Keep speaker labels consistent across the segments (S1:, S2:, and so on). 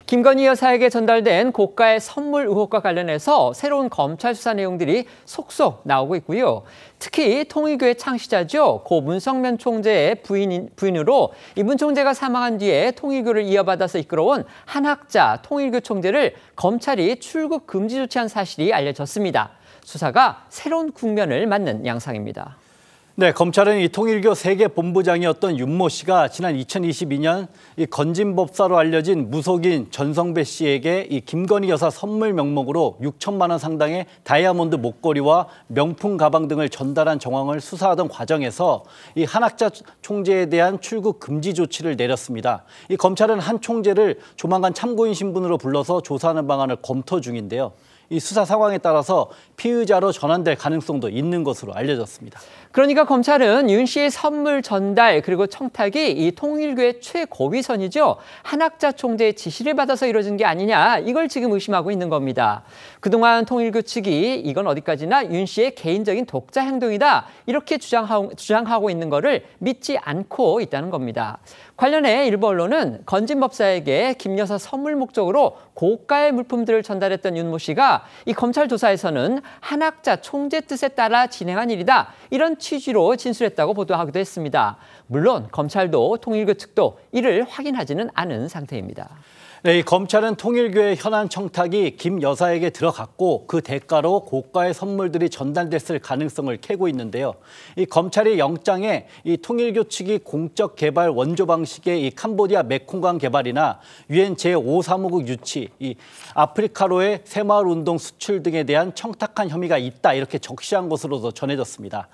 S1: 김건희 여사에게 전달된 고가의 선물 의혹과 관련해서 새로운 검찰 수사 내용들이 속속 나오고 있고요. 특히 통일교의 창시자죠. 고 문성면 총재의 부인으로 문 총재가 사망한 뒤에 통일교를 이어받아서 이끌어온 한학자 통일교 총재를 검찰이 출국 금지 조치한 사실이 알려졌습니다. 수사가 새로운 국면을 맞는 양상입니다.
S2: 네, 검찰은 이 통일교 세계 본부장이었던 윤모 씨가 지난 2022년 이 건진법사로 알려진 무속인 전성배 씨에게 이 김건희 여사 선물 명목으로 6천만 원 상당의 다이아몬드 목걸이와 명품 가방 등을 전달한 정황을 수사하던 과정에서 이 한학자 총재에 대한 출국 금지 조치를 내렸습니다. 이 검찰은 한 총재를 조만간 참고인 신분으로 불러서 조사하는 방안을 검토 중인데요. 이 수사 상황에 따라서 피의자로 전환될 가능성도 있는 것으로 알려졌습니다.
S1: 그러니까 검찰은 윤 씨의 선물 전달 그리고 청탁이 이 통일교의 최고위선이죠. 한학자 총재의 지시를 받아서 이루어진 게 아니냐, 이걸 지금 의심하고 있는 겁니다. 그동안 통일교 측이 이건 어디까지나 윤 씨의 개인적인 독자 행동이다, 이렇게 주장하고 있는 거를 믿지 않고 있다는 겁니다. 관련해 일부 언론은 건진법사에게 김 여사 선물 목적으로 고가의 물품들을 전달했던 윤모 씨가 이 검찰 조사에서는 한학자 총재 뜻에 따라 진행한 일이다, 이런 취지로 진술했다고 보도하기도 했습니다. 물론 검찰도 통일교 측도 이를 확인하지는 않은 상태입니다.
S2: 네, 이 검찰은 통일교의 현안 청탁이 김 여사에게 들어갔고 그 대가로 고가의 선물들이 전달됐을 가능성을 캐고 있는데요. 이 검찰의 영장에 이 통일교 측이 공적 개발 원조 방식의 이 캄보디아 메콩강 개발이나 유엔 제5사무국 유치, 이 아프리카로의 새마을 운동 수출 등에 대한 청탁한 혐의가 있다, 이렇게 적시한 것으로도 전해졌습니다.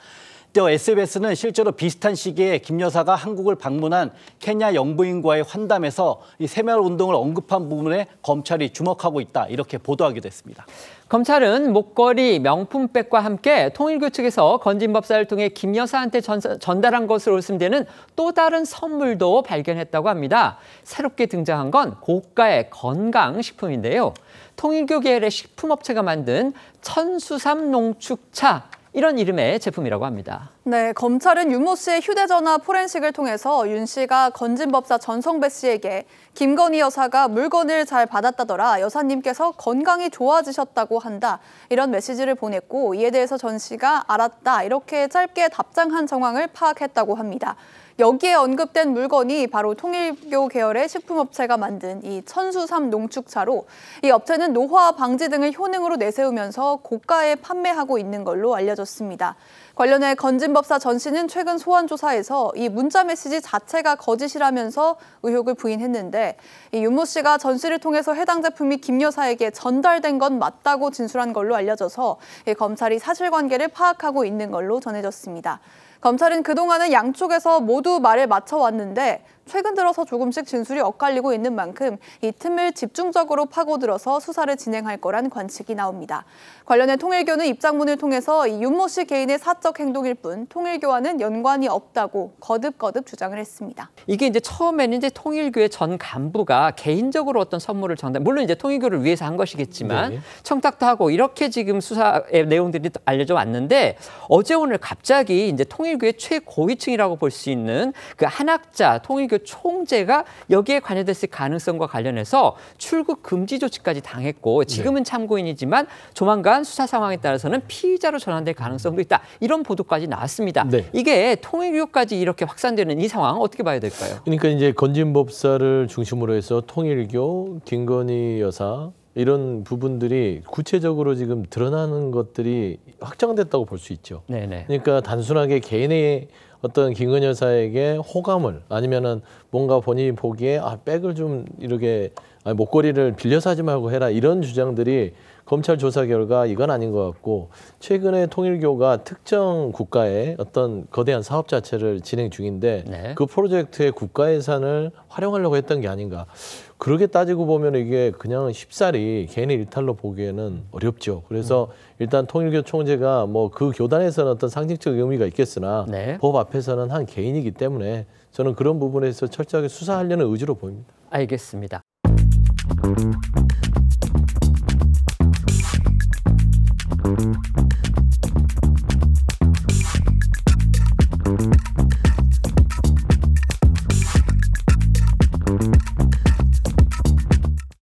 S2: 또 SBS는 실제로 비슷한 시기에 김 여사가 한국을 방문한 케냐 영부인과의 환담에서 이 새마을 운동을 언급한 부분에 검찰이 주목하고 있다, 이렇게 보도하기도 했습니다.
S1: 검찰은 목걸이, 명품백과 함께 통일교 측에서 건진법사를 통해 김 여사한테 전달한 것으로 의심되는 또 다른 선물도 발견했다고 합니다. 새롭게 등장한 건 고가의 건강식품인데요. 통일교 계열의 식품업체가 만든 천수삼 농축차, 이런 이름의 제품이라고 합니다.
S3: 네, 검찰은 윤모 씨의 휴대전화 포렌식을 통해서 윤 씨가 건진법사 전성배 씨에게 김건희 여사가 물건을 잘 받았다더라, 여사님께서 건강이 좋아지셨다고 한다, 이런 메시지를 보냈고, 이에 대해서 전 씨가 알았다, 이렇게 짧게 답장한 정황을 파악했다고 합니다. 여기에 언급된 물건이 바로 통일교 계열의 식품업체가 만든 이 천수삼 농축차로, 이 업체는 노화 방지 등을 효능으로 내세우면서 고가에 판매하고 있는 걸로 알려졌습니다. 관련해 건진법사 전 씨는 최근 소환 조사에서 이 문자 메시지 자체가 거짓이라면서 의혹을 부인했는데, 이 윤모 씨가 전 씨를 통해서 해당 제품이 김 여사에게 전달된 건 맞다고 진술한 걸로 알려져서 이 검찰이 사실관계를 파악하고 있는 걸로 전해졌습니다. 검찰은 그동안은 양쪽에서 모두 말을 맞춰왔는데 최근 들어서 조금씩 진술이 엇갈리고 있는 만큼 이 틈을 집중적으로 파고들어서 수사를 진행할 거란 관측이 나옵니다. 관련해 통일교는 입장문을 통해서 이 윤모 씨 개인의 사적 행동일 뿐 통일교와는 연관이 없다고 거듭 주장을 했습니다.
S1: 이게 이제 처음에는 이제 통일교의 전 간부가 개인적으로 어떤 선물을 물론 이제 통일교를 위해서 한 것이겠지만, 네, 청탁도 하고 이렇게 지금 수사의 내용들이 알려져 왔는데, 어제 오늘 갑자기 이제 통일교의 최고위층이라고 볼 수 있는 그 한학자 통일교 총재가 여기에 관여됐을 가능성과 관련해서 출국 금지 조치까지 당했고, 지금은 참고인이지만 조만간 수사 상황에 따라서는 피의자로 전환될 가능성도 있다, 이런 보도까지 나왔습니다. 네. 이게 통일교까지 이렇게 확산되는 이 상황 어떻게 봐야 될까요?
S4: 그러니까 이제 건진법사를 중심으로 해서 통일교, 김건희 여사, 이런 부분들이 구체적으로 지금 드러나는 것들이 확정됐다고 볼 수 있죠. 네네. 그러니까 단순하게 개인의 어떤 김건희 여사에게 호감을, 아니면은 뭔가 본인이 보기에 백을 좀 이렇게 목걸이를 빌려서 하지 말고 해라, 이런 주장들이 검찰 조사 결과 이건 아닌 것 같고, 최근에 통일교가 특정 국가의 어떤 거대한 사업 자체를 진행 중인데, 네, 그 프로젝트의 국가 예산을 활용하려고 했던 게 아닌가. 그렇게 따지고 보면 이게 그냥 쉽사리 개인의 일탈로 보기에는 어렵죠. 그래서 일단 통일교 총재가 뭐 그 교단에서는 어떤 상징적 의미가 있겠으나, 네, 법 앞에서는 한 개인이기 때문에 저는 그런 부분에서 철저하게 수사하려는 의지로 보입니다.
S1: 알겠습니다.